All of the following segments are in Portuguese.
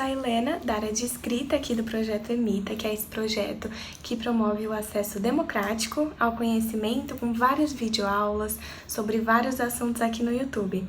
sou a Helena, da área de escrita aqui do Projeto Emita, que é esse projeto que promove o acesso democrático ao conhecimento com várias videoaulas sobre vários assuntos aqui no YouTube.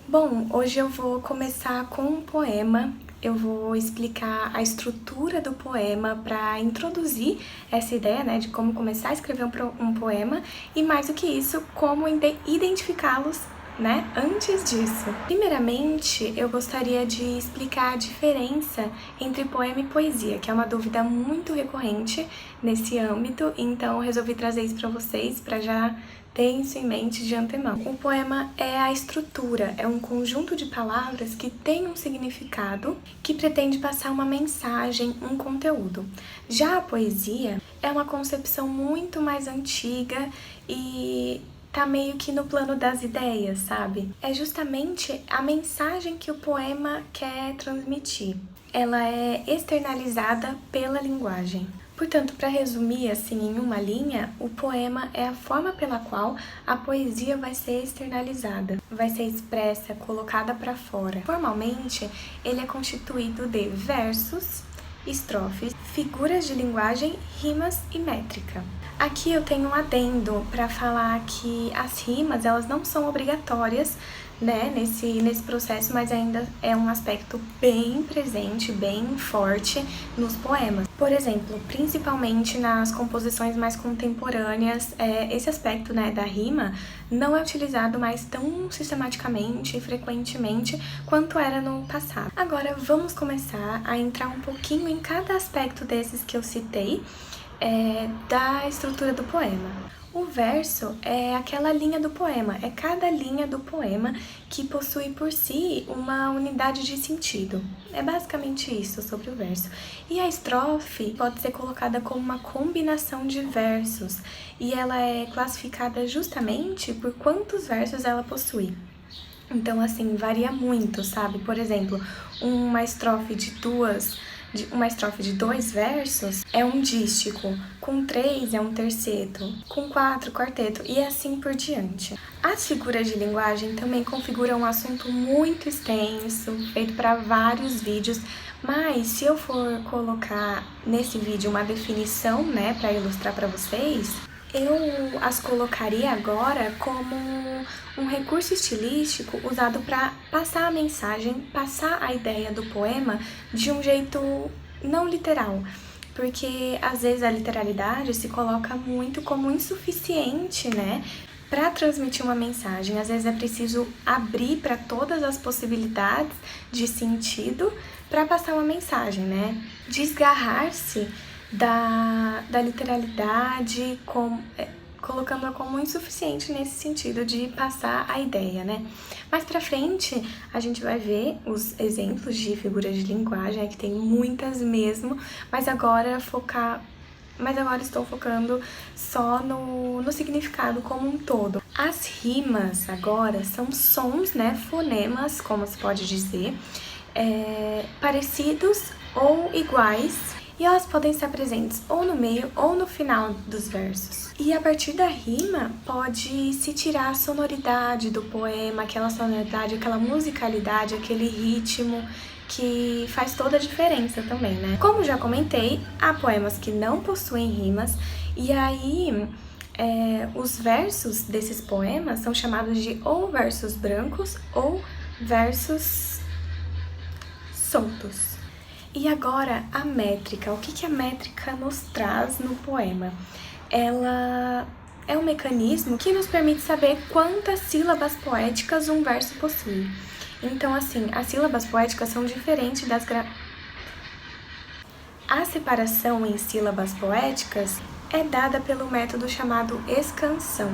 Bom, hoje eu vou começar com um poema. Eu vou explicar a estrutura do poema para introduzir essa ideia, né, de como começar a escrever um poema e, mais do que isso, como identificá-los, né, antes disso. Primeiramente, eu gostaria de explicar a diferença entre poema e poesia, que é uma dúvida muito recorrente nesse âmbito, então eu resolvi trazer isso para vocês, para já ter isso em mente de antemão. O poema é a estrutura, é um conjunto de palavras que tem um significado, que pretende passar uma mensagem, um conteúdo. Já a poesia é uma concepção muito mais antiga e tá meio que no plano das ideias, sabe? É justamente a mensagem que o poema quer transmitir. Ela é externalizada pela linguagem. Portanto, para resumir assim em uma linha, o poema é a forma pela qual a poesia vai ser externalizada, vai ser expressa, colocada para fora. Formalmente, ele é constituído de versos, estrofes, figuras de linguagem, rimas e métrica. Aqui eu tenho um adendo para falar que as rimas, elas não são obrigatórias, né, nesse processo, mas ainda é um aspecto bem presente, bem forte nos poemas. Por exemplo, principalmente nas composições mais contemporâneas, esse aspecto, né, da rima não é utilizado mais tão sistematicamente e frequentemente quanto era no passado. Agora vamos começar a entrar um pouquinho em cada aspecto desses que eu citei, da estrutura do poema. O verso é aquela linha do poema, é cada linha do poema que possui por si uma unidade de sentido. É basicamente isso sobre o verso. E a estrofe pode ser colocada como uma combinação de versos, e ela é classificada justamente por quantos versos ela possui. Então, assim, varia muito, sabe? Por exemplo, uma estrofe de dois versos é um dístico, com 3 é um terceto, com 4, quarteto e assim por diante. As figuras de linguagem também configuram um assunto muito extenso, feito para vários vídeos, mas se eu for colocar nesse vídeo uma definição, né, para ilustrar para vocês, eu as colocaria agora como um recurso estilístico usado para passar a mensagem, passar a ideia do poema de um jeito não literal, porque às vezes a literalidade se coloca muito como insuficiente, né, para transmitir uma mensagem. Às vezes é preciso abrir para todas as possibilidades de sentido para passar uma mensagem, né, desgarrar-se da literalidade, colocando-a como insuficiente nesse sentido de passar a ideia, né? Mais pra frente, a gente vai ver os exemplos de figuras de linguagem, que tem muitas mesmo, mas agora estou focando só no significado como um todo. As rimas agora são sons, né, fonemas, como se pode dizer, parecidos ou iguais, e elas podem estar presentes ou no meio ou no final dos versos. E a partir da rima pode se tirar a sonoridade do poema, aquela sonoridade, aquela musicalidade, aquele ritmo que faz toda a diferença também, né? Como já comentei, há poemas que não possuem rimas, e aí os versos desses poemas são chamados de ou versos brancos ou versos soltos. E agora a métrica. O que a métrica nos traz no poema? Ela é um mecanismo que nos permite saber quantas sílabas poéticas um verso possui. Então, assim, as sílabas poéticas são diferentes das A separação em sílabas poéticas é dada pelo método chamado escansão.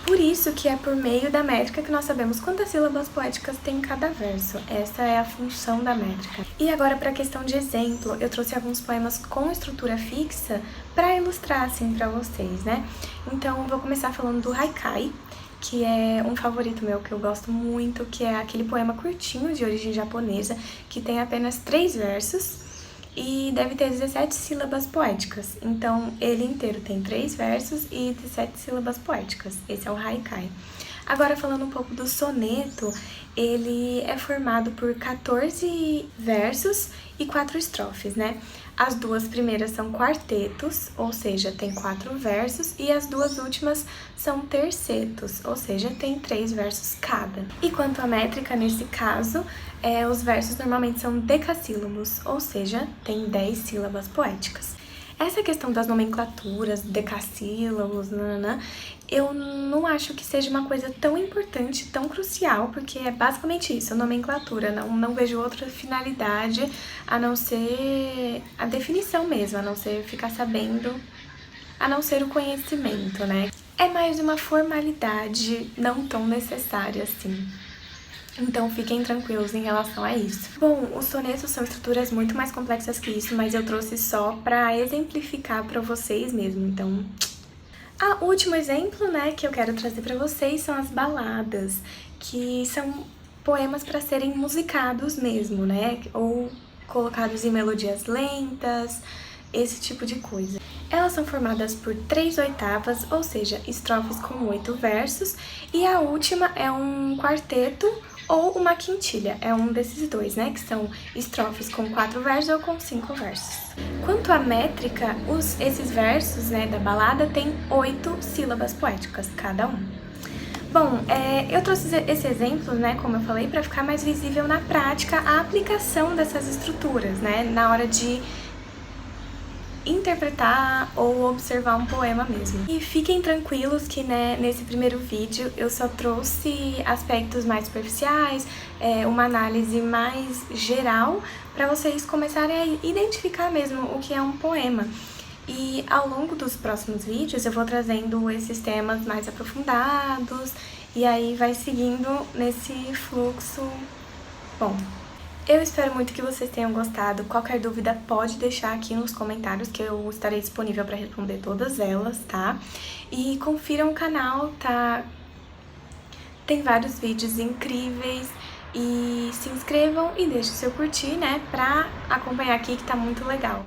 Por isso que é por meio da métrica que nós sabemos quantas sílabas poéticas tem em cada verso. Essa é a função da métrica. E agora, para a questão de exemplo, eu trouxe alguns poemas com estrutura fixa para ilustrar assim para vocês, né? Então, vou começar falando do Haikai, que é um favorito meu, que eu gosto muito, que é aquele poema curtinho de origem japonesa, que tem apenas 3 versos e deve ter 17 sílabas poéticas. Então, ele inteiro tem 3 versos e 17 sílabas poéticas. Esse é o Haikai. Agora, falando um pouco do soneto, ele é formado por 14 versos e 4 estrofes, né? As duas primeiras são quartetos, ou seja, tem 4 versos, e as duas últimas são tercetos, ou seja, tem 3 versos cada. E quanto à métrica, nesse caso, os versos normalmente são decassílabos, ou seja, tem 10 sílabas poéticas. Essa questão das nomenclaturas, decassílabos, eu não acho que seja uma coisa tão importante, tão crucial, porque é basicamente isso, a nomenclatura. Não vejo outra finalidade a não ser a definição mesmo, a não ser ficar sabendo, a não ser o conhecimento, né? É mais uma formalidade não tão necessária assim. Então fiquem tranquilos em relação a isso. Bom, os sonetos são estruturas muito mais complexas que isso, mas eu trouxe só para exemplificar para vocês mesmo, então... O último exemplo, né, que eu quero trazer para vocês são as baladas, que são poemas para serem musicados mesmo, né, ou colocados em melodias lentas, esse tipo de coisa. Elas são formadas por 3 oitavas, ou seja, estrofes com 8 versos, e a última é um quarteto ou uma quintilha, é um desses dois, né, que são estrofes com 4 versos ou com 5 versos. Quanto à métrica, esses versos, né, da balada têm 8 sílabas poéticas cada um. Bom, eu trouxe esse exemplo, né, como eu falei, para ficar mais visível na prática a aplicação dessas estruturas, né, na hora de interpretar ou observar um poema mesmo. E fiquem tranquilos que, né, nesse primeiro vídeo eu só trouxe aspectos mais superficiais, uma análise mais geral, para vocês começarem a identificar mesmo o que é um poema. E ao longo dos próximos vídeos eu vou trazendo esses temas mais aprofundados, e aí vai seguindo nesse fluxo. Bom, eu espero muito que vocês tenham gostado. Qualquer dúvida pode deixar aqui nos comentários que eu estarei disponível para responder todas elas, tá? E confiram o canal, tá? Tem vários vídeos incríveis e se inscrevam e deixem o seu curtir, né? Pra acompanhar aqui que tá muito legal.